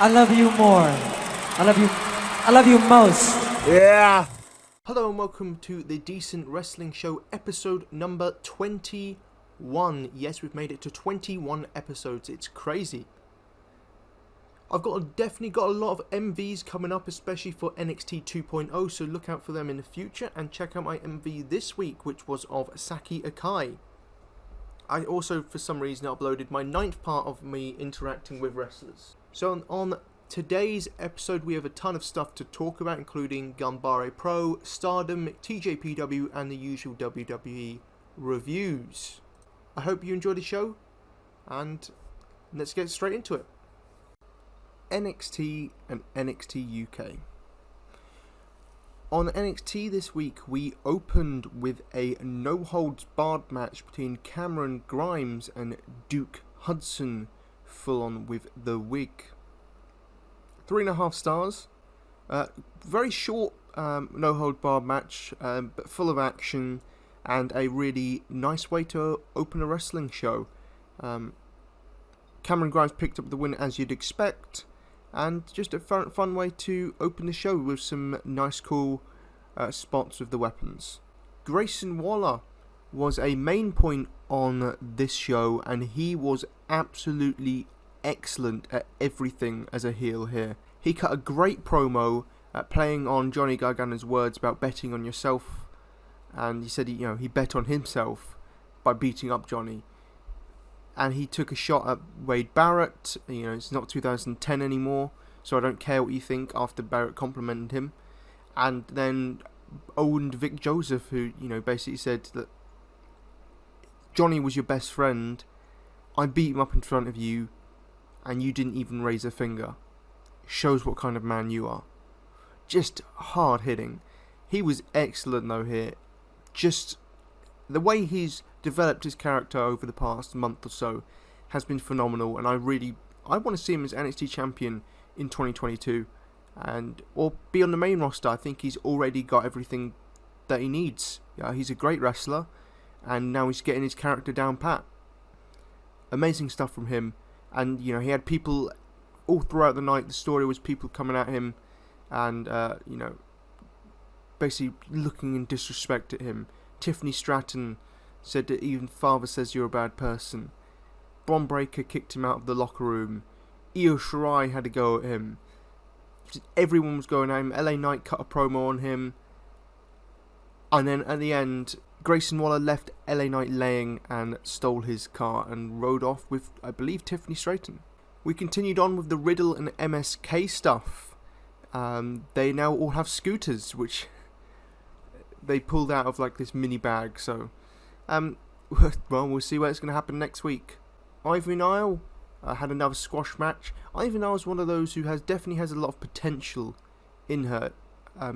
I love you more. I love you most. Yeah. Hello and welcome to the Decent Wrestling Show episode number 21. Yes, we've made it to 21 episodes. It's crazy. I've definitely got a lot of MVs coming up, especially for NXT 2.0, so look out for them in the future and check out my MV this week, which was of Saki Akai. I also, for some reason, uploaded my 9th part of me interacting with wrestlers. So on today's episode, we have a ton of stuff to talk about, including Ganbare Pro, Stardom, TJPW, and the usual WWE reviews. I hope you enjoy the show, and let's get straight into it. NXT and NXT UK. On NXT this week, we opened with a no-holds-barred match between Cameron Grimes and Duke Hudson, full on with the wig. 3.5 stars. Very short no-hold-barred match, but full of action and a really nice way to open a wrestling show. Cameron Grimes picked up the win as you'd expect, and just a fun way to open the show with some nice cool spots with the weapons. Grayson Waller was a main point on this show, and he was absolutely excellent at everything as a heel here. He cut a great promo playing on Johnny Gargano's words about betting on yourself, and he said he bet on himself by beating up Johnny. And he took a shot at Wade Barrett. It's not 2010 anymore, so I don't care what you think, after Barrett complimented him. And then owned Vic Joseph, who, basically said that Johnny was your best friend. I beat him up in front of you, and you didn't even raise a finger. Shows what kind of man you are. Just hard hitting. He was excellent though here. Just the way he's developed his character over the past month or so has been phenomenal, and I want to see him as NXT champion in 2022 or be on the main roster. I think he's already got everything that he needs. He's a great wrestler, and now he's getting his character down pat. Amazing stuff from him, and he had people all throughout the night. The story was people coming at him and basically looking in disrespect at him. Tiffany Stratton said that even father says you're a bad person. Bron Breakker kicked him out of the locker room. Io Shirai had a go at him. Everyone was going at him. LA Knight cut a promo on him. And then at the end, Grayson Waller left LA Knight laying and stole his car and rode off with, I believe, Tiffany Stratton. We continued on with the Riddle and MSK stuff. They now all have scooters, which they pulled out of this mini bag, so well, we'll see where it's going to happen next week. Ivy Nile had another squash match. Ivy Nile is one of those who definitely has a lot of potential in her.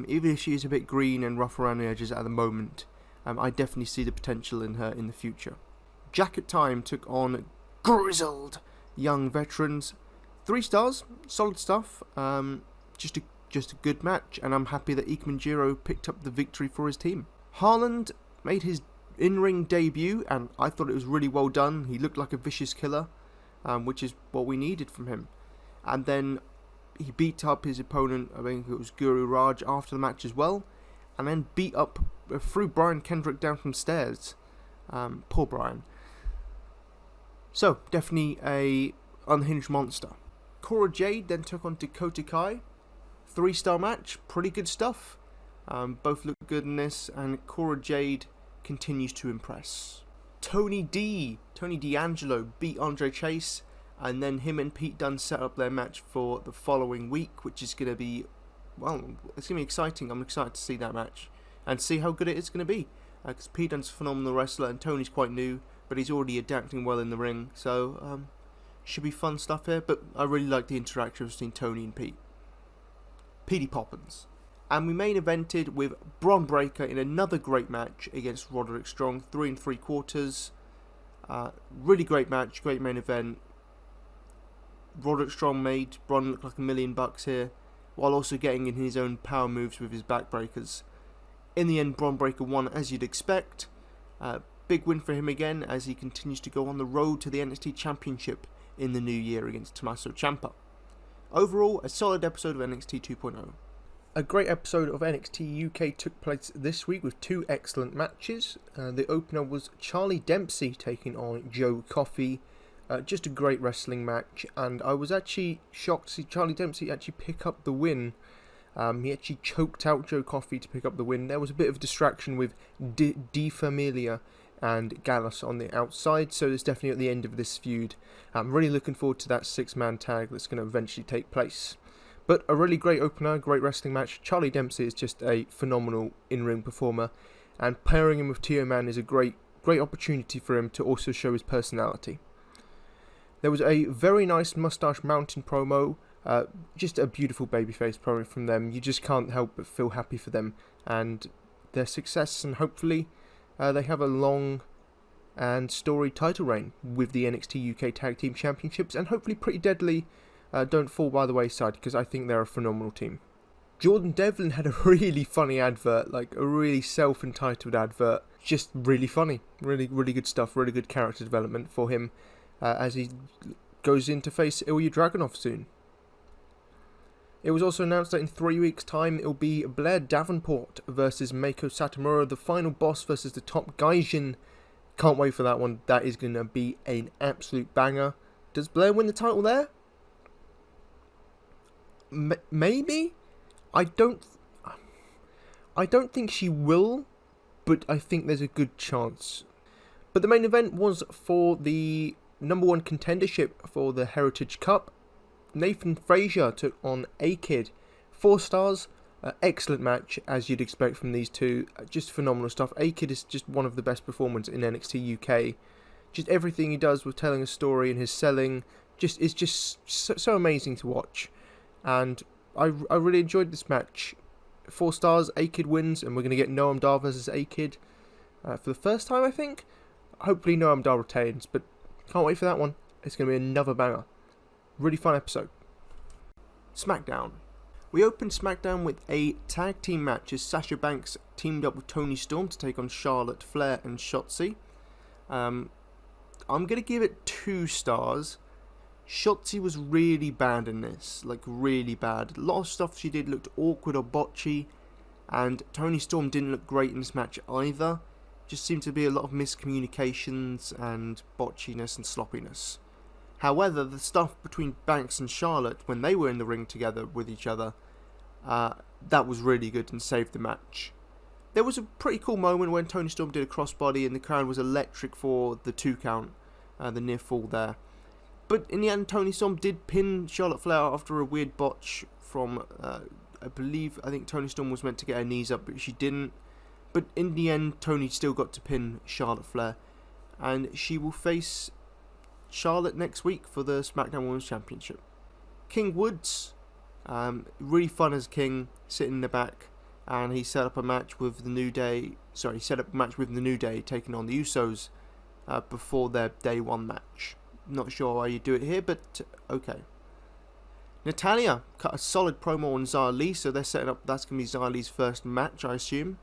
Even if she is a bit green and rough around the edges at the moment, I definitely see the potential in her in the future. Jacket Time took on grizzled young veterans. 3 stars, solid stuff. Just a good match, and I'm happy that Ike Manjiro picked up the victory for his team. Haaland made his in-ring debut, and I thought it was really well done. He looked like a vicious killer, which is what we needed from him. And then he beat up his opponent, I think it was Guru Raj, after the match as well, and then threw Brian Kendrick down from stairs. Poor Brian. So, definitely a unhinged monster. Cora Jade then took on Dakota Kai. 3-star match, pretty good stuff. Both look good in this, and Cora Jade continues to impress. Tony D'Angelo beat Andre Chase, and then him and Pete Dunne set up their match for the following week, which is going to be, well, it's going to be exciting. I'm excited to see that match and see how good it is going to be. Because Pete Dunne's a phenomenal wrestler, and Tony's quite new, but he's already adapting well in the ring, so should be fun stuff here. But I really like the interaction between Tony and Pete. Petey Poppins. And we main evented with Bron Breakker in another great match against Roderick Strong, 3 3/4. Really great match, great main event. Roderick Strong made Bron look like $1 million here, while also getting in his own power moves with his backbreakers. In the end, Bron Breakker won as you'd expect. Big win for him again as he continues to go on the road to the NXT Championship in the new year against Tommaso Ciampa. Overall, a solid episode of NXT 2.0. A great episode of NXT UK took place this week with two excellent matches. The opener was Charlie Dempsey taking on Joe Coffey. Just a great wrestling match, and I was actually shocked to see Charlie Dempsey actually pick up the win. He actually choked out Joe Coffey to pick up the win. There was a bit of a distraction with Di Familia and Gallus on the outside, so it's definitely at the end of this feud. I'm really looking forward to that 6-man tag that's going to eventually take place. But a really great opener, great wrestling match. Charlie Dempsey is just a phenomenal in-ring performer, and pairing him with Tio Man is a great opportunity for him to also show his personality. There was a very nice Mustache Mountain promo, just a beautiful babyface promo from them. You just can't help but feel happy for them and their success, and hopefully they have a long and storied title reign with the NXT UK Tag Team Championships, and hopefully Pretty Deadly don't fall by the wayside, because I think they're a phenomenal team. Jordan Devlin had a really funny advert, like a really self-entitled advert. Just really funny. Really good stuff. Really good character development for him as he goes in to face Ilya Dragunov soon. It was also announced that in 3 weeks' time it will be Blair Davenport versus Meiko Satomura, the final boss versus the top Gaijin. Can't wait for that one. That is going to be an absolute banger. Does Blair win the title there? Maybe? I don't think she will, but I think there's a good chance. But the main event was for the number 1 contendership for the Heritage Cup. Nathan Frazier took on A-Kid. 4 stars. Excellent match, as you'd expect from these two. Just phenomenal stuff. A-Kid is just one of the best performers in NXT UK. Just everything he does with telling a story and his selling is just so amazing to watch. And I really enjoyed this match. 4 stars, A-Kid wins, and we're going to get Noam Dar versus A-Kid for the first time, I think. Hopefully Noam Dar retains, but can't wait for that one. It's going to be another banger. Really fun episode. Smackdown. We opened Smackdown with a tag team match as Sasha Banks teamed up with Toni Storm to take on Charlotte Flair and Shotzi. I'm going to give it 2 stars. Shotzi was really bad in this, like really bad. A lot of stuff she did looked awkward or botchy, and Toni Storm didn't look great in this match either. Just seemed to be a lot of miscommunications and botchiness and sloppiness. However, the stuff between Banks and Charlotte when they were in the ring together with each other, that was really good and saved the match. There was a pretty cool moment when Toni Storm did a crossbody and the crowd was electric for the 2 count, the near fall there. But in the end, Toni Storm did pin Charlotte Flair after a weird botch from, I think Toni Storm was meant to get her knees up, but she didn't. But in the end, Toni still got to pin Charlotte Flair, and she will face Charlotte next week for the SmackDown Women's Championship. King Woods, really fun as King, sitting in the back, and he set up a match with the New Day. Taking on the Usos before their Day 1 match. Not sure why you do it here, but okay. Natalya cut a solid promo on Xia Li, so they're setting up, that's going to be Xia Li's first match, I assume,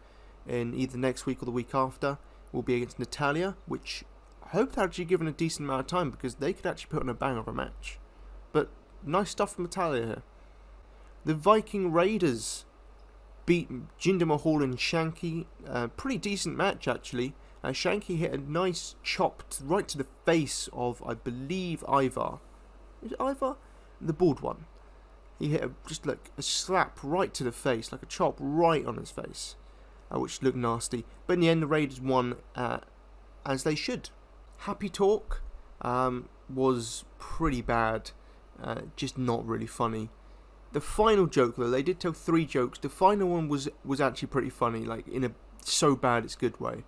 in either next week or the week after. Will be against Natalya, which I hope they're actually given a decent amount of time, because they could actually put on a banger of a match. But nice stuff from Natalya here. The Viking Raiders beat Jinder Mahal and Shanky. Pretty decent match, actually. Shanky hit a nice chop right to the face of, I believe, Ivar. Is it Ivar? The bald one. He hit just like a slap right to the face, like a chop right on his face, which looked nasty. But in the end, the Raiders won, as they should. Happy Talk was pretty bad, just not really funny. The final joke, though, they did tell 3 jokes. The final one was actually pretty funny, like in a so bad it's good way.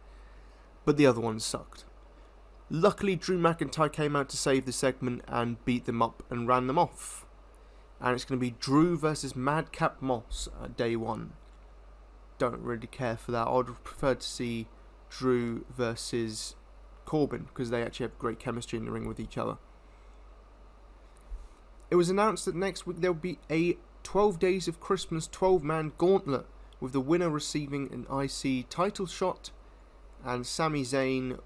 But the other ones sucked. Luckily, Drew McIntyre came out to save the segment and beat them up and ran them off. And it's going to be Drew versus Madcap Moss at Day 1. Don't really care for that. I would prefer to see Drew versus Corbin, because they actually have great chemistry in the ring with each other. It was announced that next week there will be a 12 Days of Christmas 12-man gauntlet, with the winner receiving an IC title shot. And Sami Zayn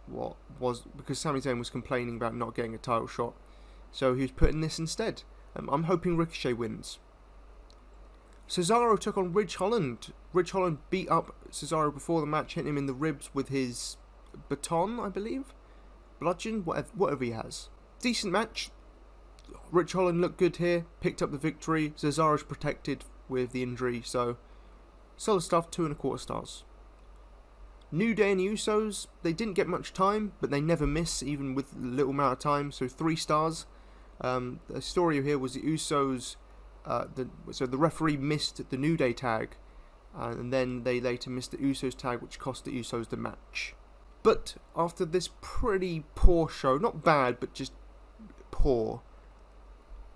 because Sami Zayn was complaining about not getting a title shot, so he was put in this instead. I'm hoping Ricochet wins. Cesaro took on Ridge Holland. Ridge Holland beat up Cesaro before the match, hitting him in the ribs with his baton, I believe? Bludgeon? Whatever he has. Decent match. Ridge Holland looked good here, picked up the victory. Cesaro's protected with the injury, so solid stuff, 2.25 stars. New Day and the Usos, they didn't get much time, but they never miss, even with little amount of time, so 3 stars. The story here was the Usos, so the referee missed the New Day tag, and then they later missed the Usos tag, which cost the Usos the match. But after this pretty poor show, not bad, but just poor,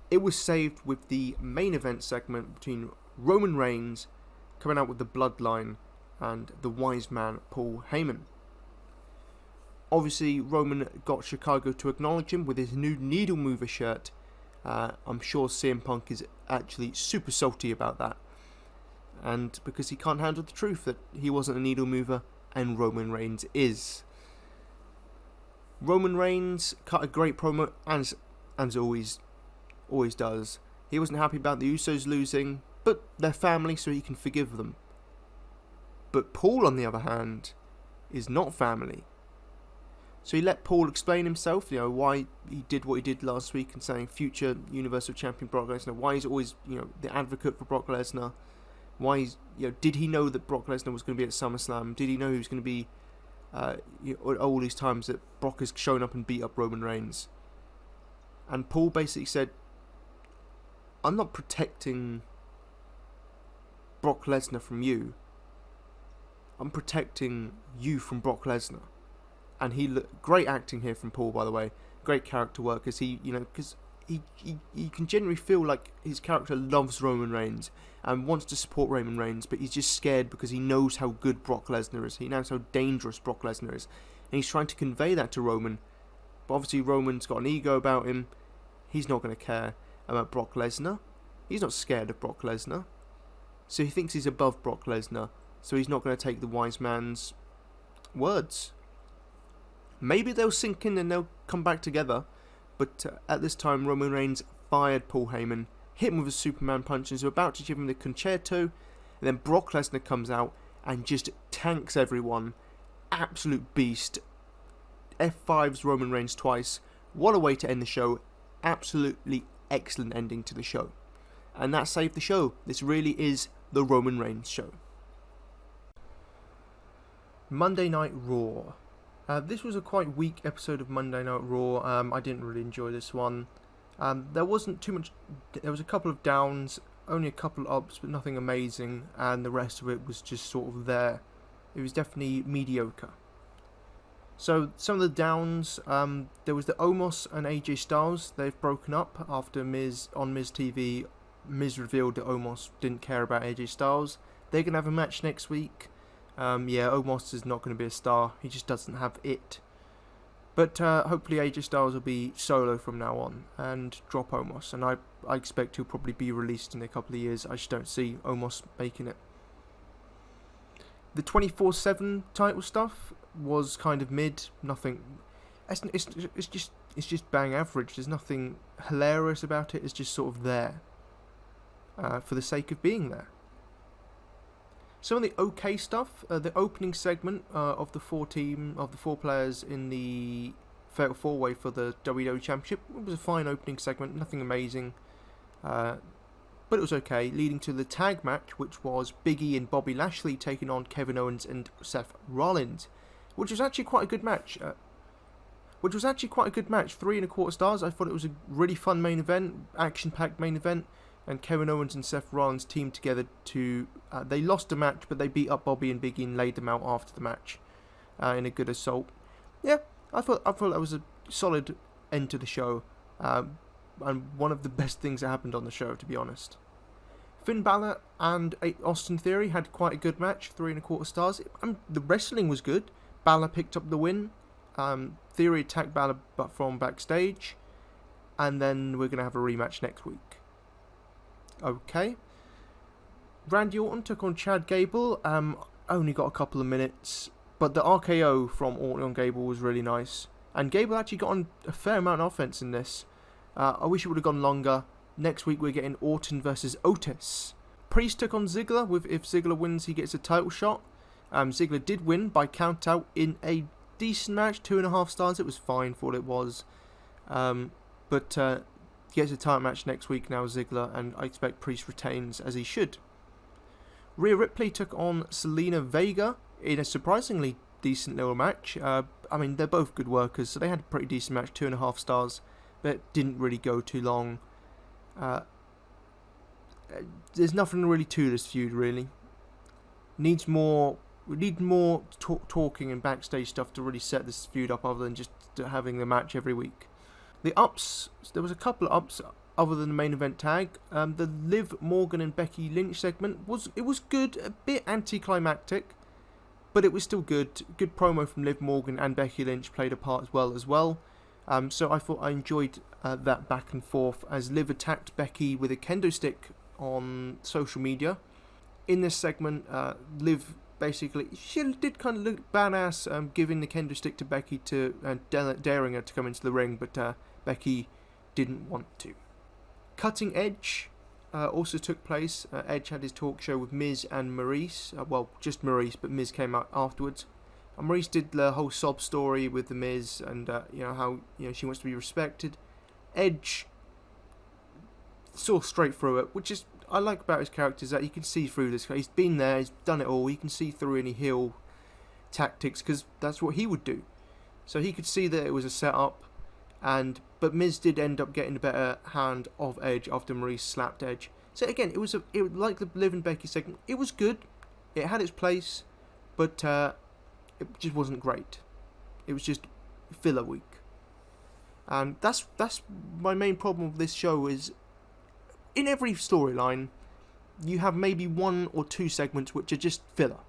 it was saved with the main event segment between Roman Reigns coming out with the Bloodline and the wise man Paul Heyman. Obviously, Roman got Chicago to acknowledge him with his new Needle Mover shirt. I'm sure CM Punk is actually super salty about that. And because he can't handle the truth that he wasn't a Needle Mover and Roman Reigns is. Roman Reigns cut a great promo, as always does. He wasn't happy about the Usos losing, but they're family, so he can forgive them. But Paul, on the other hand, is not family. So he let Paul explain himself, why he did what he did last week and saying future Universal Champion Brock Lesnar, why he's always, the advocate for Brock Lesnar, why he's, did he know that Brock Lesnar was going to be at SummerSlam? Did he know he was going to be, all these times that Brock has shown up and beat up Roman Reigns? And Paul basically said, I'm not protecting Brock Lesnar from you. I'm protecting you from Brock Lesnar. And great acting here from Paul, by the way. Great character work, as he, because you can generally feel like his character loves Roman Reigns and wants to support Roman Reigns, but he's just scared because he knows how good Brock Lesnar is. He knows how dangerous Brock Lesnar is. And he's trying to convey that to Roman. But obviously Roman's got an ego about him. He's not going to care about Brock Lesnar. He's not scared of Brock Lesnar. So he thinks he's above Brock Lesnar. So he's not going to take the wise man's words. Maybe they'll sink in and they'll come back together. But at this time, Roman Reigns fired Paul Heyman, hit him with a Superman punch, and is about to give him the concerto. And then Brock Lesnar comes out and just tanks everyone. Absolute beast. F5s Roman Reigns twice. What a way to end the show. Absolutely excellent ending to the show. And that saved the show. This really is the Roman Reigns show. Monday Night Raw. This was a quite weak episode of Monday Night Raw. I didn't really enjoy this one. There wasn't too much. There was a couple of downs, only a couple of ups, but nothing amazing. And the rest of it was just sort of there. It was definitely mediocre. So some of the downs, there was the Omos and AJ Styles. They've broken up after on Miz TV. Miz revealed that Omos didn't care about AJ Styles. They're going to have a match next week. Omos is not going to be a star. He just doesn't have it. But hopefully AJ Styles will be solo from now on and drop Omos. And I expect he'll probably be released in a couple of years. I just don't see Omos making it. The 24/7 title stuff was kind of mid. Nothing. It's just bang average. There's nothing hilarious about it. It's just sort of there. For the sake of being there. Some of the okay stuff, the opening segment of the four players in the Fatal 4-Way for the WWE Championship, it was a fine opening segment, nothing amazing, but it was okay, leading to the tag match, which was Big E and Bobby Lashley taking on Kevin Owens and Seth Rollins, which was actually quite a good match. 3.25 stars. I thought it was a really fun main event, action-packed main event. And Kevin Owens and Seth Rollins teamed together to... they lost the match, but they beat up Bobby and Big E and laid them out after the match in a good assault. Yeah, I thought that was a solid end to the show. And one of the best things that happened on the show, to be honest. Finn Balor and Austin Theory had quite a good match, 3.25 stars. The wrestling was good. Balor picked up the win. Theory attacked Balor from backstage. And then we're going to have a rematch next week. Okay. Randy Orton took on Chad Gable. Only got a couple of minutes, but the RKO from Orton on Gable was really nice. And Gable actually got on a fair amount of offense in this. I wish it would have gone longer. Next week we're getting Orton versus Otis. Priest took on Ziggler. If Ziggler wins, he gets a title shot. Ziggler did win by count out in a decent match, 2.5 stars. It was fine for what it was. But he gets a title match next week now, Ziggler, and I expect Priest retains as he should. Rhea Ripley took on Selena Vega in a surprisingly decent little match. I mean, they're both good workers, so they had a pretty decent match, 2.5 stars, but it didn't really go too long. There's nothing really to this feud, really. We need more talking and backstage stuff to really set this feud up, other than just having the match every week. The ups, there was a couple of ups other than the main event tag. The Liv Morgan and Becky Lynch segment was good, a bit anticlimactic, but it was still good. Good promo from Liv Morgan, and Becky Lynch played a part as well. So I thought I enjoyed that back and forth as Liv attacked Becky with a kendo stick on social media. In this segment, Liv basically, she did kind of look badass, giving the kendo stick to Becky daring her to come into the ring, but Becky didn't want to. Cutting Edge also took place. Edge had his talk show with Miz and Maurice. Well, just Maurice, but Miz came out afterwards. And Maurice did the whole sob story with the Miz, and how she wants to be respected. Edge saw straight through it, which is I like about his character, is that you can see through this. He's been there, he's done it all. You can see through any heel tactics, because that's what he would do. So he could see that it was a setup, but Miz did end up getting the better hand of Edge after Maurice slapped Edge. So again, it was like the Liv and Becky segment. It was good, it had its place, but it just wasn't great. It was just filler week. And that's my main problem with this show is, in every storyline, you have maybe 1 or 2 segments which are just filler.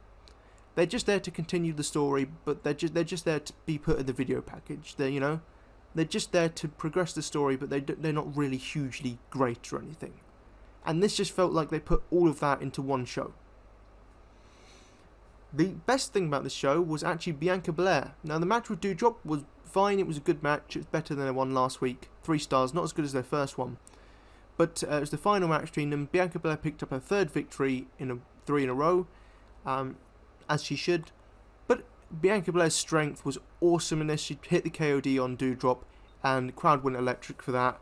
They're just there to continue the story, but they're just there to be put in the video package. They're just there to progress the story, but they're not really hugely great or anything. And this just felt like they put all of that into one show. The best thing about this show was actually Bianca Belair. Now, the match with Doudrop was fine. It was a good match. It was better than their one last week. 3 stars, not as good as their first one. But it was the final match between them. Bianca Belair picked up her 3rd victory in 3 in a row, as she should. But Bianca Belair's strength was awesome in this. She hit the KOD on Doudrop, and the crowd went electric for that.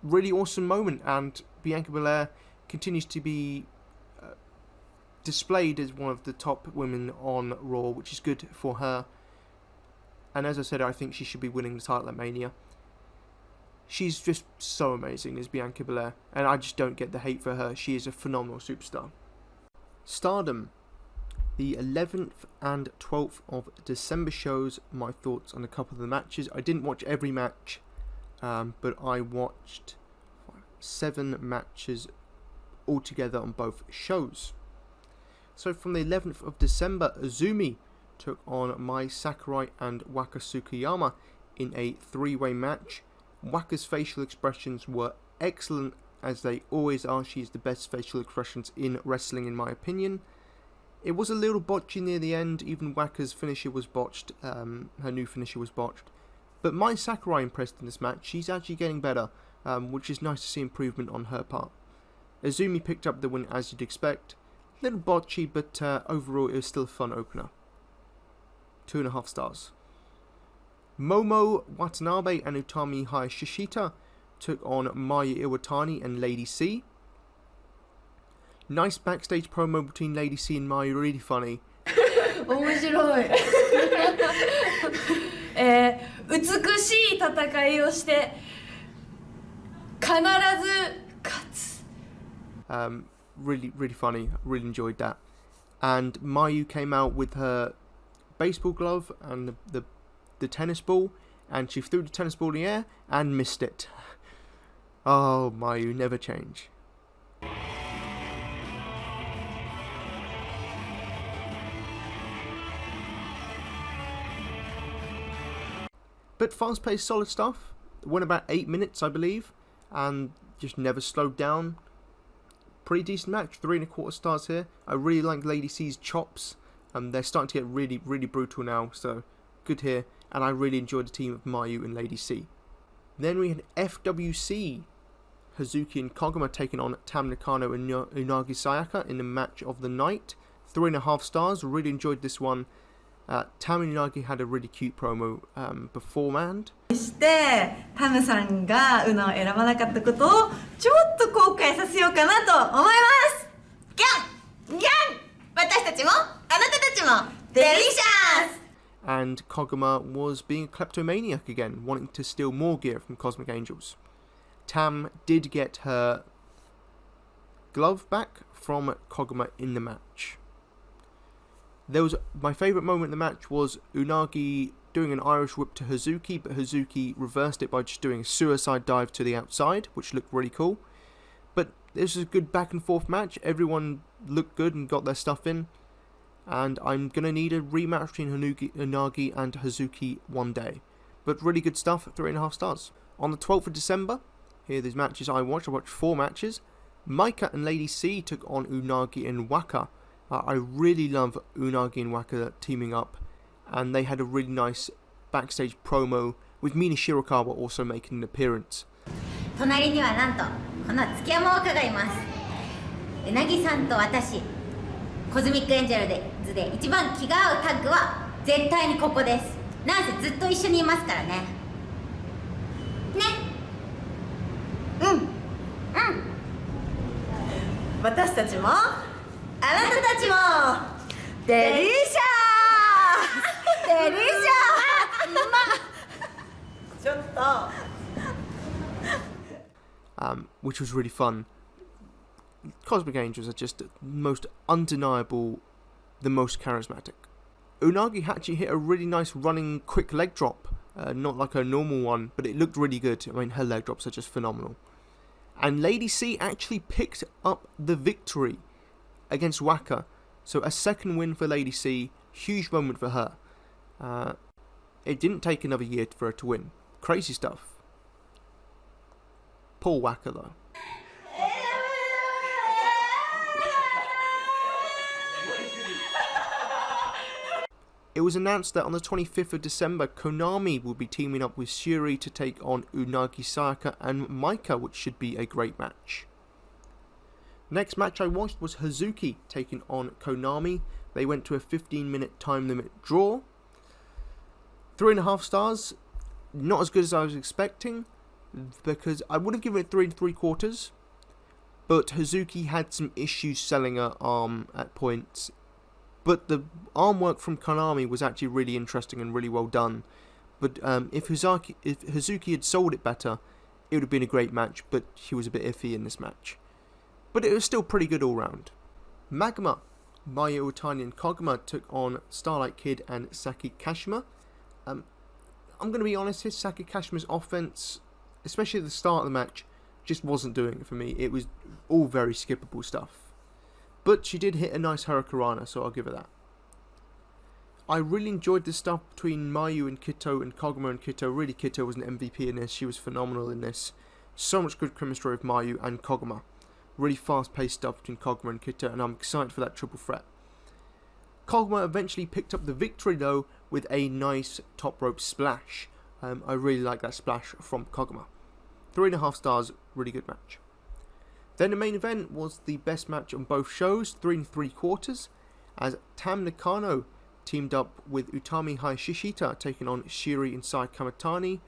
Really awesome moment, and Bianca Belair continues to be displayed as one of the top women on Raw, which is good for her. And as I said, I think she should be winning the title at Mania. She's just so amazing as Bianca Belair, and I just don't get the hate for her. She is a phenomenal superstar. Stardom. The 11th and 12th of December shows my thoughts on a couple of the matches. I didn't watch every match, but I watched 7 matches altogether on both shows. So from the 11th of December, Azumi took on Mai Sakurai and Waka Tsukiyama in a 3-way match. Waka's facial expressions were excellent, as they always are. She has the best facial expressions in wrestling, in my opinion. It was a little botchy near the end. Even Waka's finisher was botched. Her new finisher was botched. But Mai Sakurai impressed in this match. She's actually getting better, which is nice to see improvement on her part. Azumi picked up the win as you'd expect. A little botchy, but overall it was still a fun opener. 2.5 stars. Momo Watanabe and Utami Hayashishita took on Maya Iwatani and Lady C. Nice backstage promo between Lady C and Maya, really funny. 面白い美しい戦いをして必ず勝つ Really funny. Really enjoyed that. And Mayu came out with her baseball glove and the tennis ball, and she threw the tennis ball in the air and missed it. Oh, Mayu, never change. But fast-paced, solid stuff. It went about 8 minutes, I believe, and just never slowed down. Pretty decent match, 3.25 stars here. I really like Lady C's chops. They're starting to get really brutal now, so good here. And I really enjoyed the team of Mayu and Lady C. Then we had FWC Hazuki and Koguma taking on Tam Nakano and Unagi Sayaka in the match of the night. 3.5 stars. Really enjoyed this one. Tam and Unagi had a really cute promo beforehand. してタムさんがウナを選ばなかったことをちょっと後悔させようかなと思います。ギャンギャン、私たちもあなたたちもデリシャス。 And Koguma was being a kleptomaniac again, wanting to steal more gear from Cosmic Angels. Tam did get her glove back from Koguma in the match. My favourite moment in the match was Unagi doing an Irish whip to Hazuki, but Hazuki reversed it by just doing a suicide dive to the outside, which looked really cool. But this was a good back and forth match. Everyone looked good and got their stuff in. And I'm going to need a rematch between Unagi and Hazuki one day. But really good stuff, 3.5 stars. On the 12th of December, here are these matches I watched. I watched 4 matches. Maika and Lady C took on Unagi and Waka. I really love Unagi and Waka teaming up, and they had a really nice backstage promo with Mina Shirakawa also making an appearance. 隣にはなんとこの月山岡がいます。うなぎさんと私、コズミックエンジェルズで一番気が合うタッグは絶対にここです。なんせずっと一緒にいますからね。ね。私たちもあなたたちもデリシャーデリシャーちょっとwhich was really fun. Cosmic Angels are just the most undeniable, the most charismatic. Unagi actually hit a really nice running quick leg drop, not like a normal one, but it looked really good. I mean, her leg drops are just phenomenal. And Lady C actually picked up the victory against Waka. So a second win for Lady C, huge moment for her. It didn't take another year for her to win. Crazy stuff. Poor Waka though. It was announced that on the 25th of December, Konami will be teaming up with Shuri to take on Unagi Sayaka and Maika, which should be a great match. Next match I watched was Hazuki taking on Konami. They went to a 15-minute time limit draw. 3.5 stars. Not as good as I was expecting, because I would have given it 3 3/4. But Hazuki had some issues selling her arm at points. But the arm work from Konami was actually really interesting and really well done. But if Hazuki had sold it better, it would have been a great match, but she was a bit iffy in this match. But it was still pretty good all round. Magma, Mayu Otani and Koguma took on Starlight Kid and Saki Kashima. I'm going to be honest here, Saki Kashima's offense, especially at the start of the match, just wasn't doing it for me. It was all very skippable stuff. But she did hit a nice Hurricanrana, so I'll give her that. I really enjoyed the stuff between Mayu and Kito and Koguma and Kito. Really, Kito was an MVP in this. She was phenomenal in this. So much good chemistry with Mayu and Koguma. Really fast-paced stuff between Koguma and Kito, and I'm excited for that triple threat. Koguma eventually picked up the victory, though, with a nice top rope splash. I really like that splash from Koguma. 3.5 stars, really good match. Then the main event was the best match on both shows, 3 3/4, as Tam Nakano teamed up with Utami Hayashishita, taking on Shiri and Sai Kamitani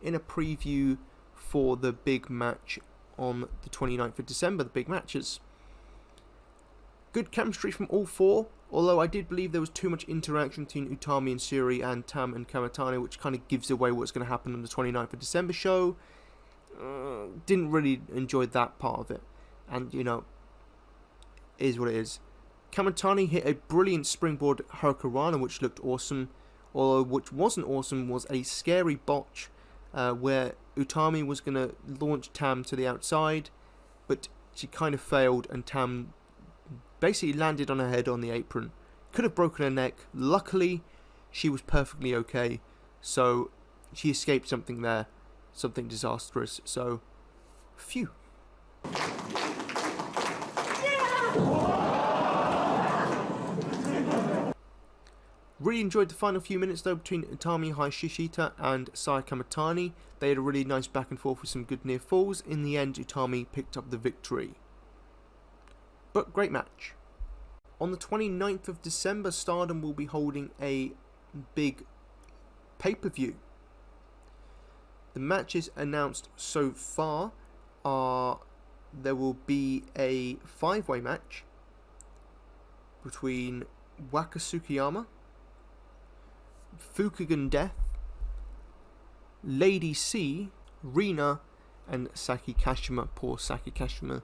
in a preview for the big match on the 29th of December, the big matches. Good chemistry from all 4, although I did believe there was too much interaction between Utami and Shiri and Tam and Kamitani, which kind of gives away what's going to happen on the 29th of December show. Didn't really enjoy that part of it. And, you know, it is what it is. Kamitani hit a brilliant springboard Hurricanrana, which looked awesome. Although what wasn't awesome was a scary botch where Utami was going to launch Tam to the outside, but she kind of failed and Tam basically landed on her head on the apron. Could have broken her neck. Luckily, she was perfectly okay. So she escaped something there. Something disastrous. So, phew. Really enjoyed the final few minutes though between Utami Hayashishita and Saya Kamitani. They had a really nice back and forth with some good near falls. In the end, Utami picked up the victory. But great match. On the 29th of December, Stardom will be holding a big pay-per-view. The matches announced so far are there will be a 5-way match between Waka Tsukiyama, Fukugan Death, Lady C, Rina, and Saki Kashima. Poor Saki Kashima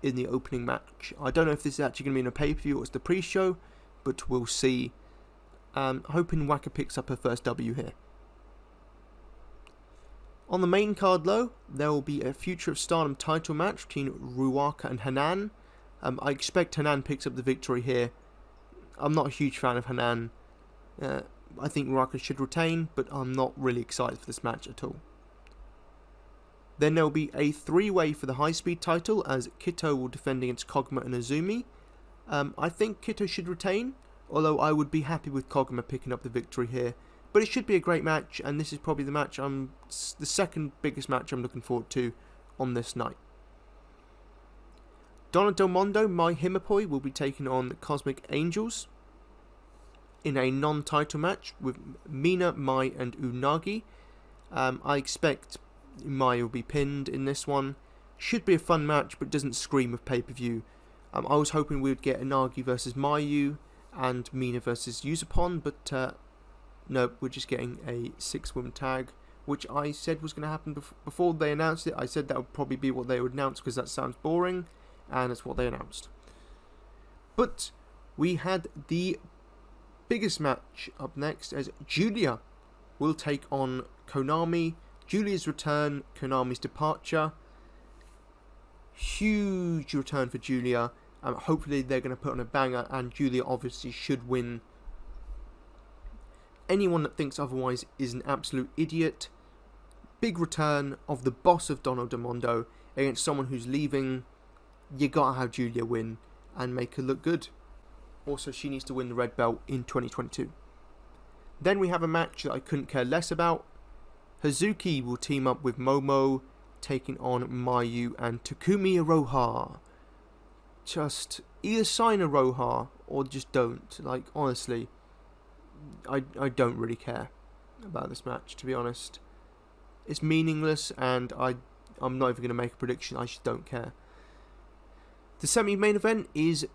in the opening match. I don't know if this is actually going to be in a pay-per-view or it's the pre-show, but we'll see. Hoping Waka picks up her first W here. On the main card though, there will be a Future of Stardom title match between Ruaka and Hanan. I expect Hanan picks up the victory here. I'm not a huge fan of Hanan. I think Ruaka should retain, but I'm not really excited for this match at all. Then there will be a 3-way for the high speed title as Kito will defend against Koguma and Azumi. I think Kito should retain, although I would be happy with Koguma picking up the victory here. But it should be a great match, and this is probably the second biggest match I'm looking forward to on this night. Donna Del Mondo, Mai Himapoi, will be taking on the Cosmic Angels in a non-title match with Mina, Mai, and Unagi. I expect Mai will be pinned in this one. Should be a fun match, but doesn't scream of pay-per-view. I was hoping we would get Unagi versus Mayu and Mina versus Yuzupon, but no, we're just getting a 6-woman tag, which I said was going to happen before they announced it. I said that would probably be what they would announce because that sounds boring, and it's what they announced. But we had the biggest match up next as Julia will take on Konami. Julia's return, Konami's departure. Huge return for Julia. Hopefully they're going to put on a banger, and Julia obviously should win. Anyone that thinks otherwise is an absolute idiot. Big return of the boss of Donna Del Mondo against someone who's leaving. You gotta have Julia win and make her look good. Also, she needs to win the red belt in 2022. Then we have a match that I couldn't care less about. Hazuki will team up with Momo, taking on Mayu and Takumi Iroha. Just either sign Iroha or just don't. Like, honestly, I don't really care about this match, to be honest. It's meaningless, and I'm not even going to make a prediction. I just don't care. The semi-main event is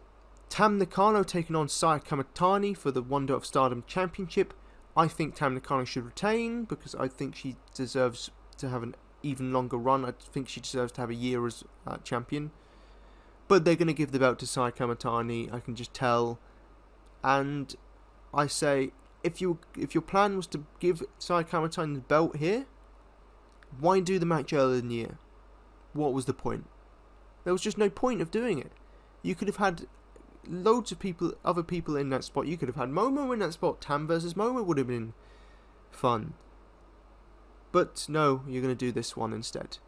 Tam Nakano taking on Saya Kamitani for the Wonder of Stardom Championship. I think Tam Nakano should retain because I think she deserves to have an even longer run. I think she deserves to have a year as champion. But they're going to give the belt to Saya Kamitani, I can just tell. And I say, if your plan was to give Saya Kamitani the belt here, why do the match earlier in the year? What was the point? There was just no point of doing it. You could have had loads of other people in that spot. You could have had Momo in that spot. Tam versus Momo would have been fun. But no, you're going to do this one instead.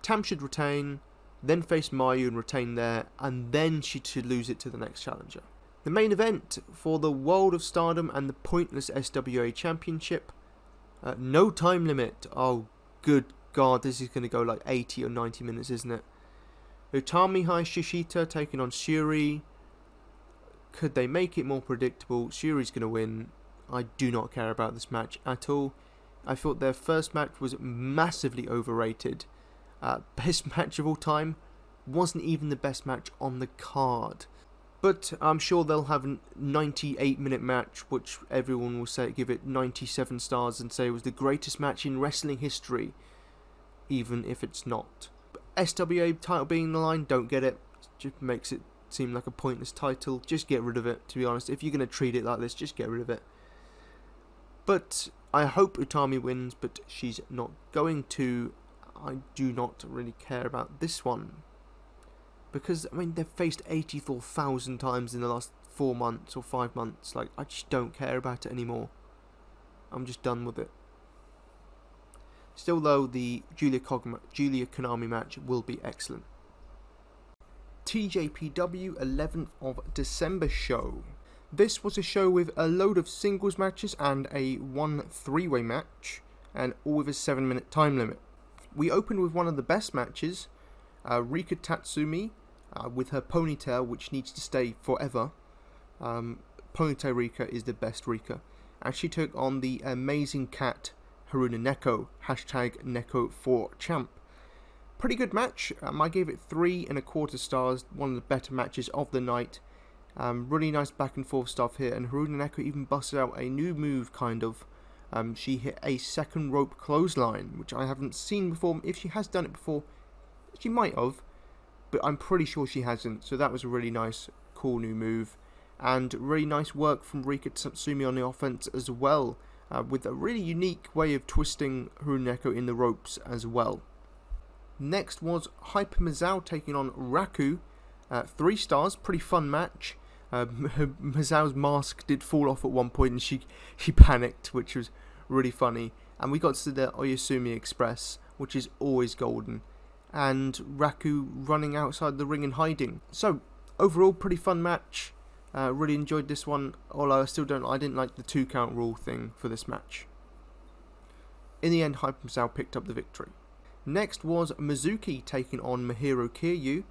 Tam should retain, then face Mayu and retain there, and then she should lose it to the next challenger. The main event for the World of Stardom and the Pointless SWA Championship. No time limit. Oh, good God, this is going to go like 80 or 90 minutes, isn't it? Utami Hayashishita taking on Shuri. Could they make it more predictable? Shuri's going to win. I do not care about this match at all. I thought their first match was massively overrated. Best match of all time. Wasn't even the best match on the card. But I'm sure they'll have a 98-minute match, which everyone will say, give it 97 stars and say it was the greatest match in wrestling history, even if it's not. But SWA title being in the line, don't get it. Just makes it seem like a pointless title. Just get rid of it, to be honest. If you're going to treat it like this, just get rid of it. But I hope Utami wins, but she's not going to. I do not really care about this one. Because, I mean, they've faced 84,000 times in the last 4 months or 5 months. Like, I just don't care about it anymore. I'm just done with it. Still, though, the Julia Konami match will be excellent. TJPW 11th of December show. This was a show with a load of singles matches and a 1 3-way match, and all with a 7-minute time limit. We opened with one of the best matches, Rika Tatsumi, with her ponytail, which needs to stay forever. Ponytail Rika is the best Rika. And she took on the amazing cat, Haruna Neko, #Neko4Champ. Pretty good match. I gave it 3.25 stars, one of the better matches of the night. Really nice back and forth stuff here, and Haruna Neko even busted out a new move, kind of. She hit a second rope clothesline, which I haven't seen before. If she has done it before, she might have, but I'm pretty sure she hasn't. So that was a really nice, cool new move. And really nice work from Rika Tatsumi on the offense as well, with a really unique way of twisting Haruna Neko in the ropes as well. Next was Hyper Mizzou taking on Raku. 3 stars, pretty fun match. Mizzou's mask did fall off at one point and she panicked, which was really funny. And we got to the Oyasumi Express, which is always golden. And Raku running outside the ring and hiding. So, overall, pretty fun match. Really enjoyed this one, although I didn't like the 2 count rule thing for this match. In the end, Hyper Mizzou picked up the victory. Next was Mizuki taking on Mahiro Kiryu.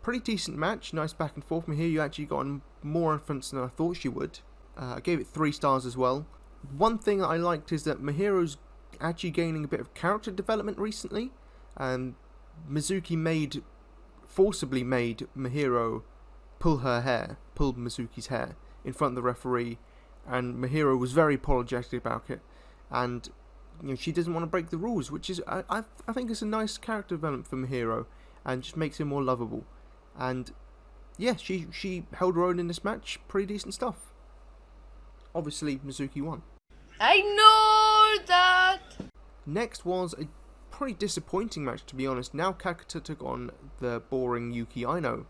Pretty decent match, nice back and forth. Mahiro actually got on more offense than I thought she would. I gave it 3 stars as well. One thing that I liked is that Mahiro's actually gaining a bit of character development recently. Mizuki forcibly made Mahiro pull Mizuki's hair in front of the referee, and Mahiro was very apologetic about it, and she doesn't want to break the rules, which is I think it's a nice character development for Mahiro, and just makes him more lovable. And yeah, she held her own in this match, pretty decent stuff. Obviously Mizuki won. I know that! Next was a pretty disappointing match, to be honest. Now Kakuta took on the boring Yuki Aino.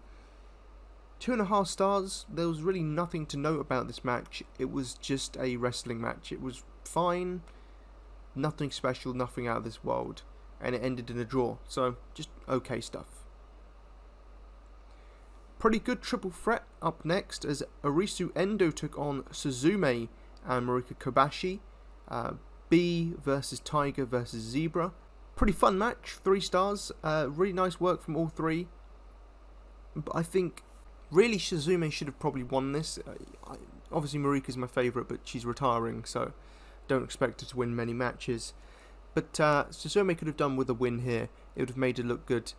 2.5 stars. There was really nothing to note about this match. It was just a wrestling match. It was fine, nothing special, nothing out of this world, and it ended in a draw, so just okay stuff. Pretty good triple threat up next as Arisu Endo took on Suzume and Marika Kobashi. B versus Tiger versus Zebra. Pretty fun match, 3 stars. Really nice work from all 3. But I think really Suzume should have probably won this. Obviously Marika's my favourite, but she's retiring, so don't expect her to win many matches. But Suzume could have done with a win here. It would have made her look good.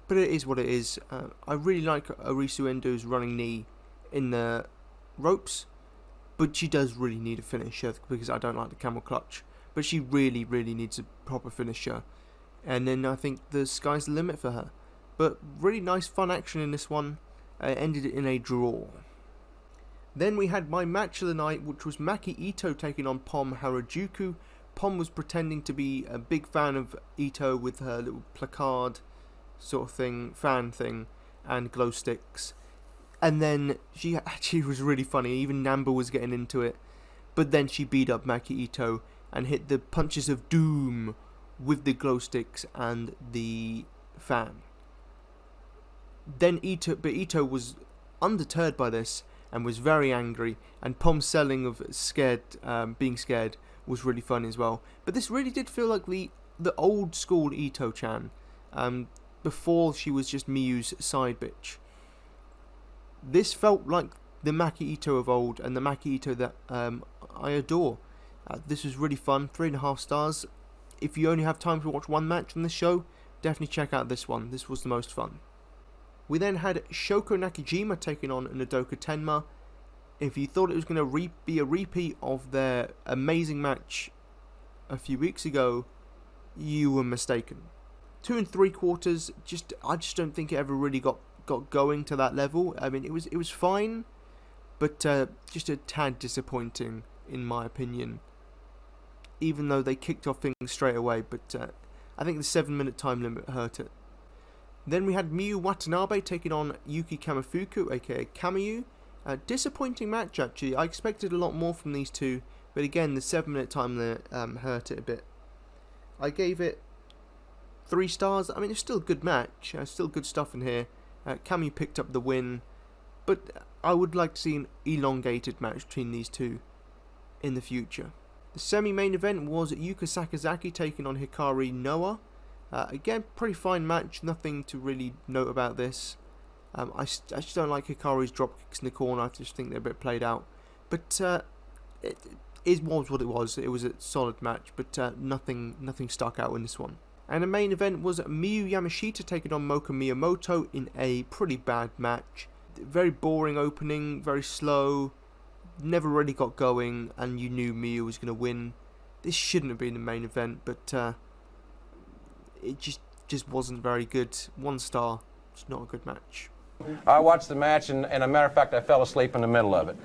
But it is what it is. I really like Arisu Endo's running knee in the ropes, but she does really need a finisher because I don't like the camel clutch. But she really, really needs a proper finisher. And then I think the sky's the limit for her. But really nice fun action in this one. Ended in a draw. Then we had my match of the night, which was Maki Ito taking on Pom Harajuku. Pom was pretending to be a big fan of Ito with her little placard sort of thing, fan thing, and glow sticks. And then she actually was really funny. Even Namba was getting into it. But then she beat up Maki Ito and hit the punches of doom with the glow sticks and the fan. Then Ito was undeterred by this and was very angry, and Pom's selling of being scared was really funny as well. But this really did feel like the old school Ito-chan, before she was just Miyu's side bitch. This felt like the Maki Ito of old, and the Maki Ito that I adore. This was really fun, 3.5 stars. If you only have time to watch one match on this show, definitely check out this one. This was the most fun. We then had Shoko Nakajima taking on Nodoka Tenma. If you thought it was going to be a repeat of their amazing match a few weeks ago, you were mistaken. 2 3/4. I just don't think it ever really got going to that level. I mean, it was fine, but just a tad disappointing in my opinion. Even though they kicked off things straight away, but I think the 7-minute time limit hurt it. Then we had Miyu Watanabe taking on Yuki Kamifuku, aka Kamiyu. A disappointing match actually. I expected a lot more from these two, but again the 7-minute time limit hurt it a bit. I gave it 3 stars. I mean, it's still a good match. Still good stuff in here. Kamiyu picked up the win, but I would like to see an elongated match between these two in the future. The semi-main event was Yuka Sakazaki taking on Hikari Noa. Again, pretty fine match, nothing to really note about this. I just don't like Hikari's dropkicks in the corner, I just think they're a bit played out. But it was what it was. It was a solid match, but nothing stuck out in this one. And the main event was Miyu Yamashita taking on Moka Miyamoto in a pretty bad match. Very boring opening, very slow, never really got going, and you knew Miyu was going to win. This shouldn't have been the main event, but it just wasn't very good. 1 star. It's not a good match. I watched the match, and a matter of fact, I fell asleep in the middle of it.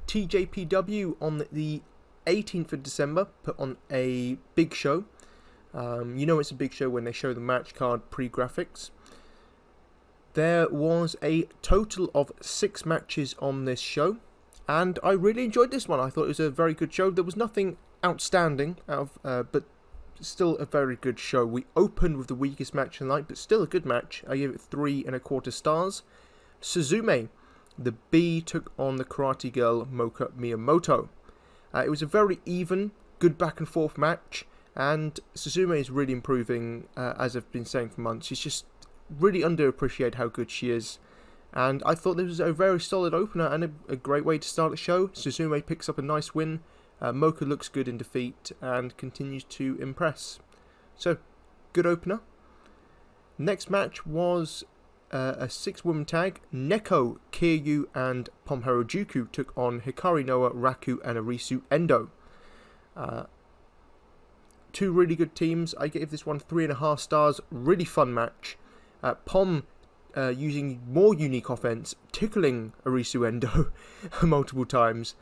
TJPW on the 18th of December put on a big show. You know it's a big show when they show the match card pre-graphics. There was a total of 6 matches on this show, and I really enjoyed this one. I thought it was a very good show. There was nothing outstanding, but still a very good show. We opened with the weakest match of the night, but still a good match. I gave it 3.25 stars. Suzume, the B, took on the Karate Girl Moka Miyamoto. It was a very even, good back and forth match, and Suzume is really improving, as I've been saying for months. She's just really underappreciated how good she is, and I thought this was a very solid opener and a great way to start the show. Suzume picks up a nice win. Moka looks good in defeat and continues to impress. So, good opener. Next match was a 6-woman tag. Neko, Kiryu, and Pom Harajuku took on Hikari Noa, Raku, and Arisu Endo. 2 really good teams. I gave this one 3.5 stars. Really fun match. Pom using more unique offense, tickling Arisu Endo multiple times.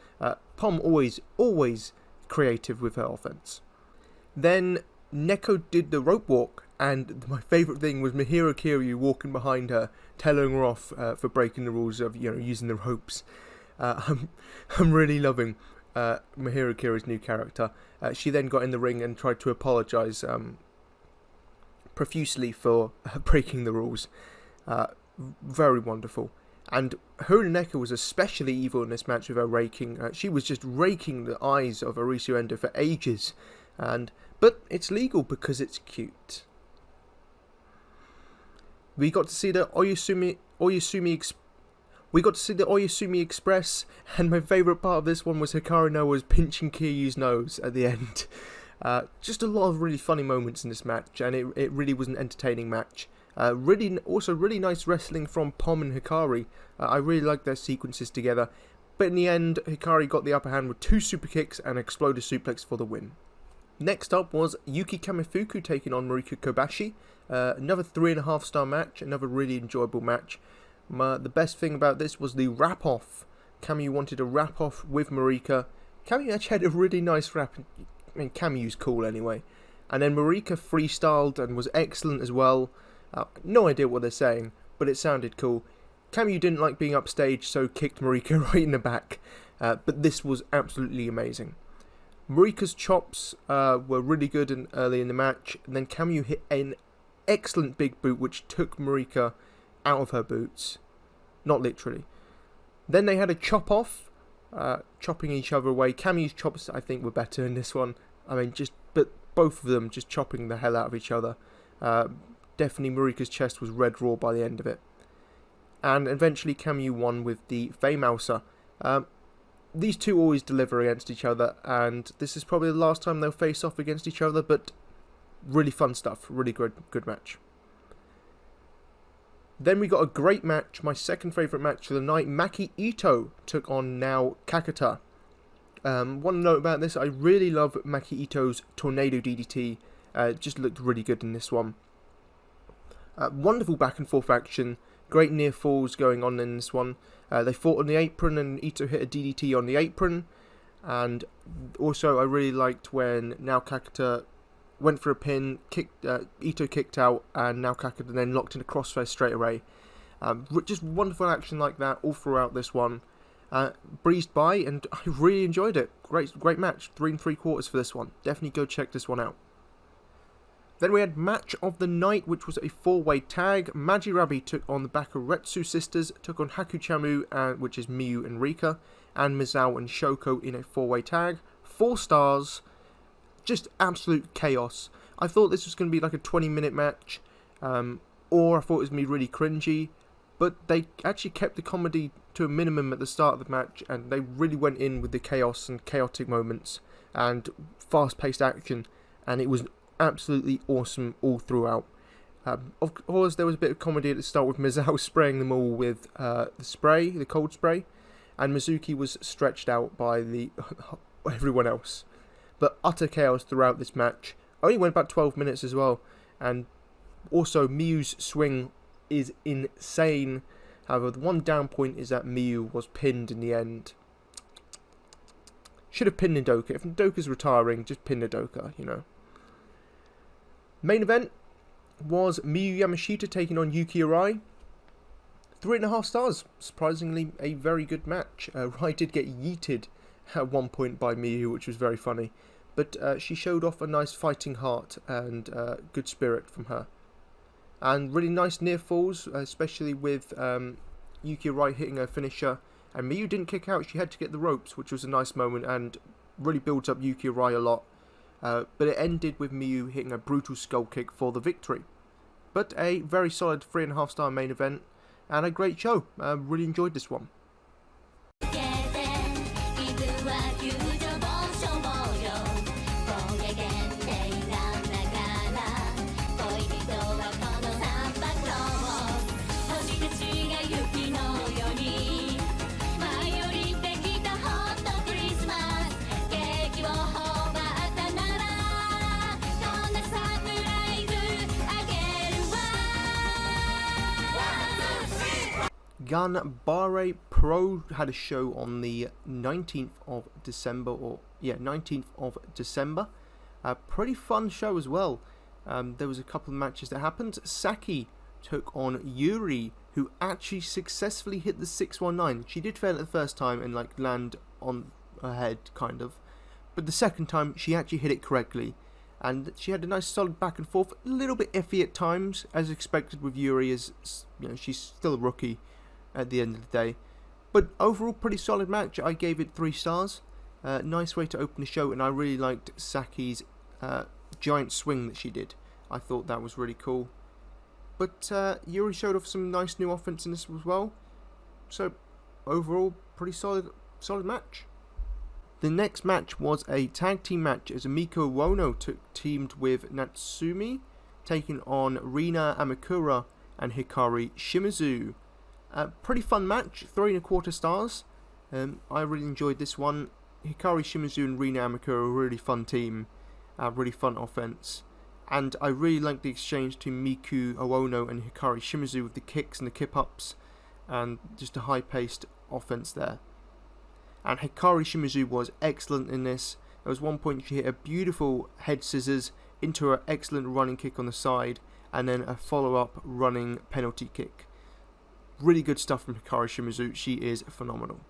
Pom always creative with her offense. Then Neko did the rope walk, and my favourite thing was Mihiro Kiryu walking behind her, telling her off for breaking the rules of using the ropes. I'm really loving Mihiro Kiryu's new character. She then got in the ring and tried to apologise profusely for breaking the rules. Very wonderful. And Neko was especially evil in this match with her raking. She was just raking the eyes of Arisu Endo for ages. But it's legal because it's cute. We got to see the Oyasumi Express, and my favourite part of this one was Hikari Noa's pinching Kiryu's nose at the end. Just a lot of really funny moments in this match, and it really was an entertaining match. Really nice wrestling from Pom and Hikari. I really liked their sequences together. But in the end, Hikari got the upper hand with 2 super kicks and exploded suplex for the win. Next up was Yuki Kamifuku taking on Marika Kobashi. Another 3.5 star match, another really enjoyable match. The best thing about this was the wrap-off. Camu wanted a wrap-off with Marika. Camu actually had a really nice wrap. I mean, Camu's cool anyway. And then Marika freestyled and was excellent as well. No idea what they're saying, but it sounded cool. Camu didn't like being upstage, so kicked Marika right in the back. But this was absolutely amazing. Marika's chops were really good early in the match. And then Camu hit an excellent big boot, which took Marika out of her boots. Not literally. Then they had a chop off, chopping each other away. Camu's chops, I think, were better in this one. I mean, but both of them just chopping the hell out of each other. Definitely Marika's chest was red raw by the end of it. And eventually Camu won with the Famouser. These two always deliver against each other, and this is probably the last time they'll face off against each other, but really fun stuff. Really good match. Then we got a great match, my second favourite match of the night. Maki Ito took on now Kakata. One note about this, I really love Maki Ito's Tornado DDT. Just looked really good in this one. Wonderful back and forth action. Great near falls going on in this one. They fought on the apron and Ito hit a DDT on the apron. And also I really liked when now Kakata went for a pin, Ito kicked out, and now Kakata then locked in a crossface straight away. Just wonderful action like that all throughout this one. Breezed by, and I really enjoyed it. Great match. 3 3/4 for this one. Definitely go check this one out. Then we had match of the night, which was a 4-way tag. Majirabi took on the Bakuretsu sisters, took on Hakuchamu, which is Miyu and Rika, and Misawa and Shoko in a 4-way tag. 4 stars, just absolute chaos. I thought this was going to be like a 20-minute match, or I thought it was going to be really cringy, but they actually kept the comedy to a minimum at the start of the match, and they really went in with the chaos and chaotic moments and fast-paced action, and it was absolutely awesome all throughout. Of course, there was a bit of comedy at the start with Misawa spraying them all with the cold spray, and Mizuki was stretched out by everyone else. But utter chaos throughout this match. Only went about 12 minutes as well, and also Miyu's swing is insane. However, the one down point is that Miyu was pinned in the end. Should have pinned Nodoka. If Nodoka's retiring, just pin Nodoka, you know. Main event was Miyu Yamashita taking on Yuki Arai. 3.5 stars. Surprisingly, a very good match. Rai did get yeeted at one point by Miyu, which was very funny. But she showed off a nice fighting heart and good spirit from her. And really nice near falls, especially with Yuki Arai hitting her finisher. And Miyu didn't kick out, she had to get the ropes, which was a nice moment and really builds up Yuki Arai a lot. But it ended with Miyu hitting a brutal skull kick for the victory. But a very solid 3.5 star main event and a great show. Really enjoyed this one. Ganbare Pro had a show on the 19th of December, 19th of December. A pretty fun show as well. There was a couple of matches that happened. Saki took on Yuri, who actually successfully hit the 619. She did fail it the first time and land on her head, kind of. But the second time, she actually hit it correctly. And she had a nice solid back and forth. A little bit iffy at times, as expected with Yuri, as she's still a rookie at the end of the day. But overall, pretty solid match. I gave it 3 stars. Nice way to open the show, and I really liked Saki's giant swing that she did. I thought that was really cool. But Yuri showed off some nice new offense in this as well. So overall, pretty solid match. The next match was a tag team match as Miko Uono teamed with Natsumi, taking on Rina Amakura and Hikari Shimizu. Pretty fun match, 3.25 stars. I really enjoyed this one. Hikari Shimizu and Rina Amakura are a really fun team, really fun offense. And I really liked the exchange between Miku Uono and Hikari Shimizu with the kicks and the kip-ups, and just a high-paced offense there. And Hikari Shimizu was excellent in this. There was one point she hit a beautiful head scissors into her excellent running kick on the side, and then a follow-up running penalty kick. Really good stuff from Hikari Shimizu. She is phenomenal.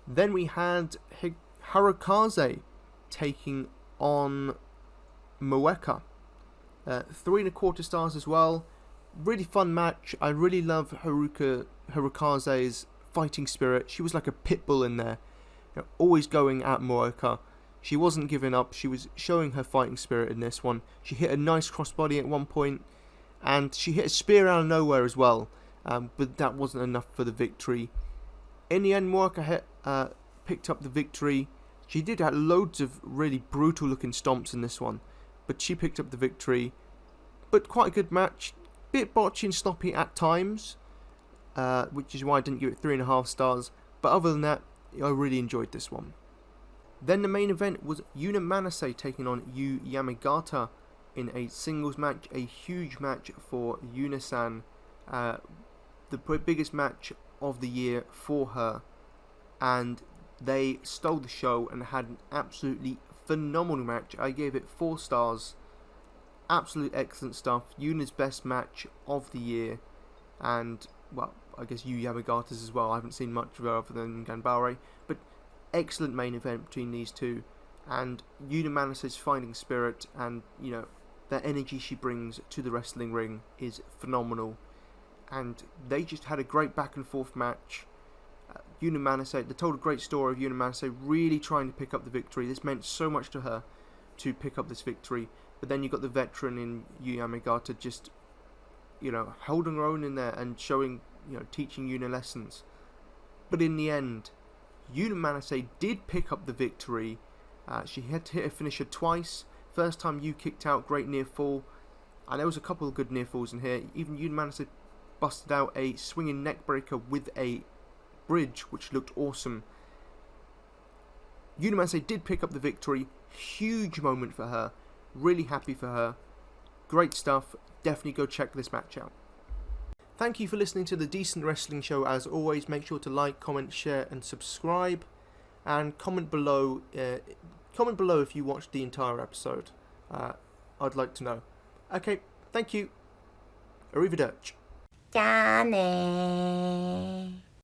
Then we had Harukaze taking on Moeka. 3.25 stars as well. Really fun match. I really love Harukaze's fighting spirit. She was like a pit bull in there, always going at Moeka. She wasn't giving up. She was showing her fighting spirit in this one. She hit a nice crossbody at one point, and she hit a spear out of nowhere as well, but that wasn't enough for the victory. In the end, Moeka picked up the victory. She did have loads of really brutal looking stomps in this one, but she picked up the victory. But quite a good match. Bit botchy and sloppy at times, which is why I didn't give it 3.5 stars. But other than that, I really enjoyed this one. Then the main event was Yuna Manase taking on Yu Yamagata in a singles match, a huge match for Yuna-san, the biggest match of the year for her, and they stole the show and had an absolutely phenomenal match. I gave it 4 stars. Absolute excellent stuff. Yuna's best match of the year, and well, I guess Yu Yamagata's as well. I haven't seen much of her other than Ganbare, but excellent main event between these two, and Yuna Manase's fighting spirit and the energy she brings to the wrestling ring is phenomenal. And they just had a great back and forth match. Yuna Manase, they told a great story of Yuna Manase really trying to pick up the victory. This meant so much to her to pick up this victory. But then you got the veteran in Yu Yamagata just, holding her own in there and showing, teaching Yuna lessons. But in the end, Yuna Manase did pick up the victory. She had to hit a finisher twice. First time Yu kicked out, great near fall. And there was a couple of good near falls in here. Even Yuna Manase busted out a swinging neck breaker with a bridge, which looked awesome. Yuna Manase did pick up the victory. Huge moment for her. Really happy for her. Great stuff. Definitely go check this match out. Thank you for listening to the Decent Wrestling Show. As always, make sure to like, comment, share and subscribe. And comment below if you watched the entire episode. I'd like to know. Okay, thank you. Arrivederci. じゃあねー。